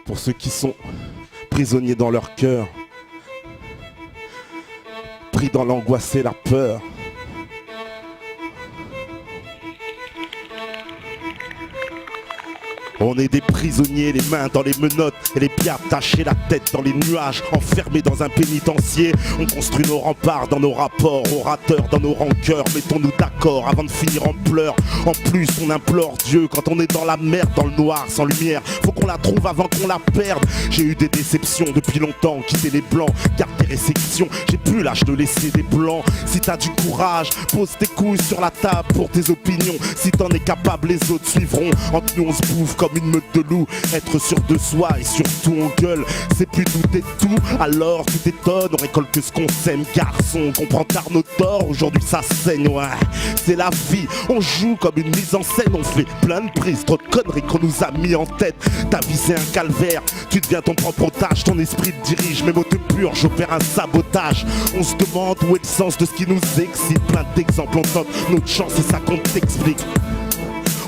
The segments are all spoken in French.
pour ceux qui sont prisonniers dans leur cœur, pris dans l'angoisse et la peur. On est des prisonniers, les mains dans les menottes et les pieds attachés, la tête dans les nuages, enfermés dans un pénitencier. On construit nos remparts dans nos rapports, orateurs dans nos rancœurs. Mettons-nous d'accord avant de finir en pleurs. En plus, on implore Dieu quand on est dans la merde, dans le noir, sans lumière. Faut qu'on la trouve avant qu'on la perde. J'ai eu des déceptions depuis longtemps, quitter les blancs, garder des réceptions. J'ai plus l'âge de laisser des blancs. Si t'as du courage, pose tes couilles sur la table pour tes opinions. Si t'en es capable, les autres suivront. Entre nous, on se bouffe comme une meute de loups. Être sûr de soi et surtout on gueule. C'est plus tout et tout, alors tu t'étonnes. On récolte que ce qu'on sème, garçon. On comprend tard nos torts, aujourd'hui ça saigne, ouais. C'est la vie, on joue comme une mise en scène. On fait plein de prises, trop de conneries qu'on nous a mis en tête. Ta vie c'est un calvaire, tu deviens ton propre otage. Ton esprit te dirige, mes mots te purgent, j'opère un sabotage. On se demande où est le sens de ce qui nous excite. Plein d'exemples, on tente notre chance et ça qu'on t'explique.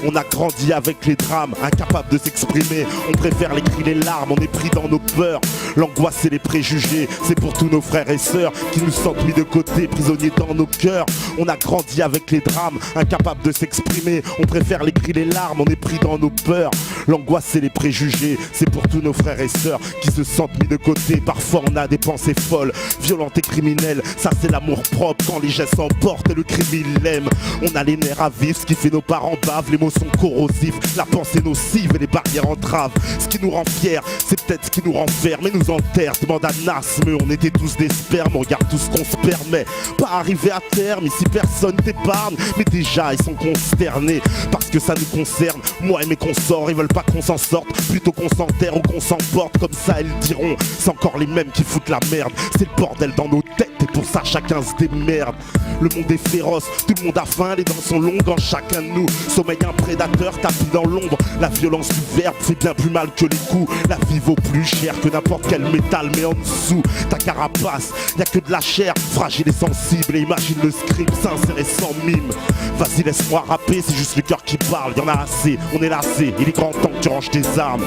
On a grandi avec les drames, incapables de s'exprimer. On préfère les cris, les larmes, on est pris dans nos peurs. L'angoisse et les préjugés, c'est pour tous nos frères et sœurs qui nous sentent mis de côté, prisonniers dans nos cœurs. On a grandi avec les drames, incapables de s'exprimer. On préfère les cris, les larmes, on est pris dans nos peurs. L'angoisse et les préjugés, c'est pour tous nos frères et sœurs qui se sentent mis de côté. Parfois on a des pensées folles, violentes et criminelles. Ça c'est l'amour propre quand les gestes s'emportent et le crime il l'aime. On a les nerfs à vif, ce qui fait nos parents bavent. Les mots sont corrosifs, la pensée nocive et les barrières entravent. Ce qui nous rend fiers, c'est peut-être ce qui nous renferme et nous enterre. Demande à Nasme, on était tous des spermes, on regarde tout ce qu'on se permet. Pas arriver à terme, ici personne t'épargne. Mais déjà ils sont consternés, parce que ça nous concerne. Moi et mes consorts, ils veulent pas qu'on s'en sorte, plutôt qu'on s'enterre ou qu'on s'emporte. Comme ça ils diront, c'est encore les mêmes qui foutent la merde. C'est le bordel dans nos têtes et pour ça chacun se démerde. Le monde est féroce, tout le monde a faim, les dents sont longues en chacun de nous. Sommeil un prédateur tapis dans l'ombre. La violence du verbe fait bien plus mal que les coups. La vie vaut plus cher que n'importe quel métal, mais en dessous ta carapace, y'a que de la chair fragile et sensible. Et imagine le script sincère et sans mime. Vas-y laisse-moi rapper, c'est juste le cœur qui parle. Y'en a assez, on est lassé, il est grand temps que tu ranges tes armes.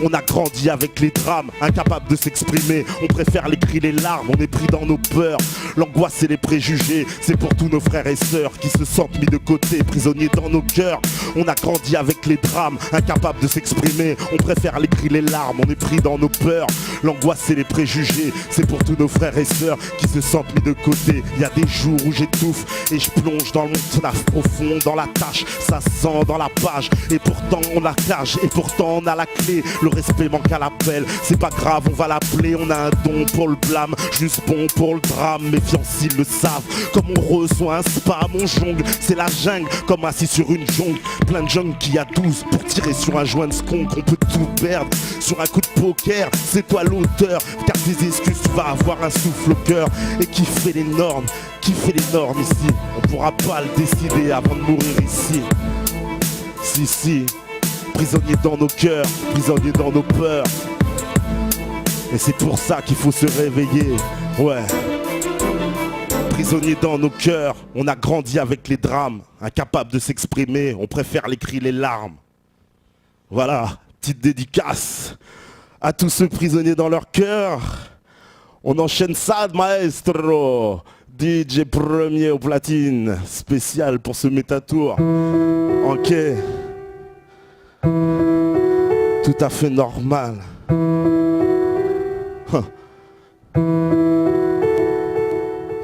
On a grandi avec les drames, incapables de s'exprimer. On préfère les cris, les larmes, on est pris dans nos peurs. L'angoisse et les préjugés, c'est pour tous nos frères et sœurs qui se sentent mis de côté, prisonniers dans nos cœurs. On a grandi avec les drames, incapables de s'exprimer. On préfère les cris, les larmes, on est pris dans nos peurs. L'angoisse et les préjugés, c'est pour tous nos frères et sœurs qui se sentent mis de côté. Il y a des jours où j'étouffe et je plonge dans le monde profond, dans la tâche, ça sent dans la page. Et pourtant on la cage, et pourtant on a la clé. Le respect manque à l'appel, c'est pas grave, on va l'appeler. On a un don pour le blâme, juste bon pour le drame. Méfiance, ils le savent, comme on reçoit un spam. On jongle, c'est la jungle, comme assis sur une jongle. Plein de jeunes qui a 12 pour tirer sur un joint de skunk. On peut tout perdre sur un coup de poker, c'est toi l'auteur. Car tes excuses, tu vas avoir un souffle au cœur. Et qui fait les normes, qui fait les normes ici? On pourra pas le décider avant de mourir ici. Si, prisonniers dans nos cœurs, prisonniers dans nos peurs. Et c'est pour ça qu'il faut se réveiller, ouais. Prisonniers dans nos cœurs, on a grandi avec les drames, incapables de s'exprimer, on préfère les cris, les larmes. Voilà, petite dédicace à tous ceux prisonniers dans leur cœur. On enchaîne ça, maestro. DJ premier au platine, spécial pour ce métatour. Ok. Tout à fait normal.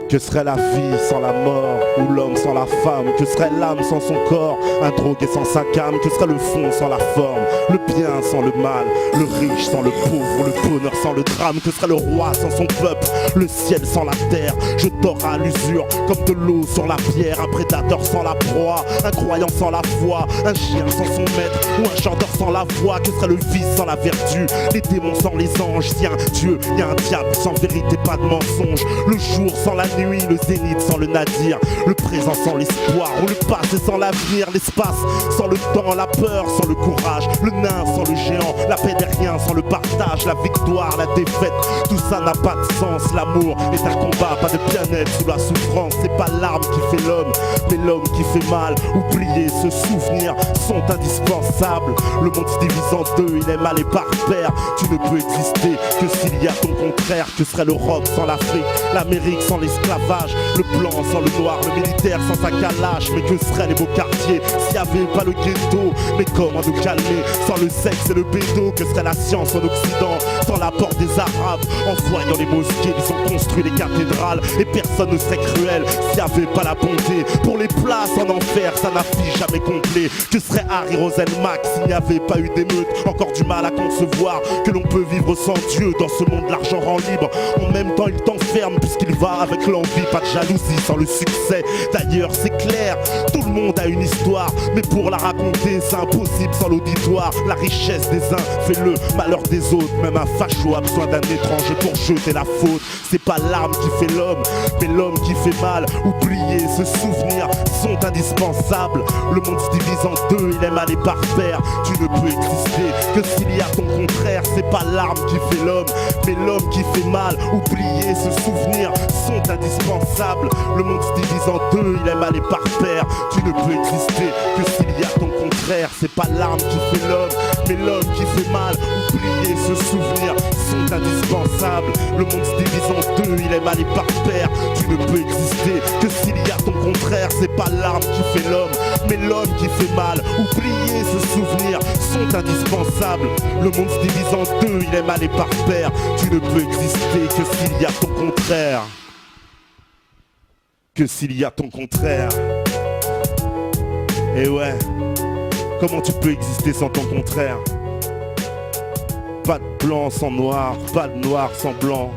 Que serait la vie sans la mort, ou l'homme sans la femme? Que serait l'âme sans son corps, un drogué sans sa came? Que serait le fond sans la forme, le bien sans le mal, le riche sans le pauvre, le bonheur sans le drame? Que serait le roi sans son peuple, le ciel sans la terre? Je dors à l'usure, comme de l'eau sur la pierre. Un prédateur sans la proie, un croyant sans la foi, un chien sans son maître, ou un chanteur sans la voix? Que serait le vice sans la vertu, les démons sans les anges? Y'a un Dieu, y'a un diable sans vérité, pas de mensonge. Le jour sans la nuit, nuit, le zénith sans le nadir, le présent sans l'espoir, ou le passé sans l'avenir, l'espace sans le temps, la peur sans le courage, le nain sans le géant, la paix des riens sans le partage, la victoire, la défaite, tout ça n'a pas de sens. L'amour est un combat, pas de bien-être sous la souffrance. C'est pas l'arme qui fait l'homme, mais l'homme qui fait mal. Oublier, se souvenir sont indispensables. Le monde se divise en deux, il est mal et par paire. Tu ne peux exister que s'il y a ton contraire. Que serait l'Europe sans l'Afrique, l'Amérique sans l'esclavage, le blanc sans le noir, le militaire sans sa calache. Mais que seraient les beaux quartiers s'il n'y avait pas le ghetto? Mais comment nous calmer sans le sexe et le bédo? Que serait la science en Occident sans l'apport des Arabes? En voyant les mosquées, ils ont construit les cathédrales, et personne ne serait cruel s'il n'y avait pas la bonté. Pour les places en enfer, ça n'affiche jamais complet. Que serait Harry Roselmack s'il n'y avait pas eu d'émeute? Encore du mal à concevoir que l'on peut vivre sans Dieu. Dans ce monde, l'argent rend libre, en même temps il t'enferme, puisqu'il va avec l'envie. Pas de jalousie sans le succès. D'ailleurs c'est clair, tout le monde a une histoire, mais pour la raconter c'est impossible sans l'auditoire. La richesse des uns fait le malheur des autres. Même un facho a besoin d'un étranger pour jeter la faute. C'est pas l'arme qui fait l'homme, mais l'homme qui fait mal. Oublier, se souvenir sont indispensables. Le monde se divise en deux, il est mal et par paire. Tu ne peux exister que s'il y a ton contraire. C'est pas l'arme qui fait l'homme, mais l'homme qui fait mal. Oublier, se souvenir sont indispensables. Le monde se divise en deux, il est mal et par paire. Tu ne peux exister que s'il y a ton contraire. C'est pas l'arme qui fait l'homme, mais l'homme qui fait mal. Oublier, se souvenir sont indispensables. Le monde se divise en deux, il est mal et par paire. Tu ne peux exister que s'il y a ton contraire. C'est pas l'arme qui fait l'homme, mais l'homme qui fait mal. Oublier, se souvenir sont indispensables. Le monde se divise en deux, il est mal et par paire. Tu ne peux exister que s'il y a ton contraire. Que s'il y a ton contraire. Et ouais, comment tu peux exister sans ton contraire? Pas de blanc sans noir, pas de noir sans blanc.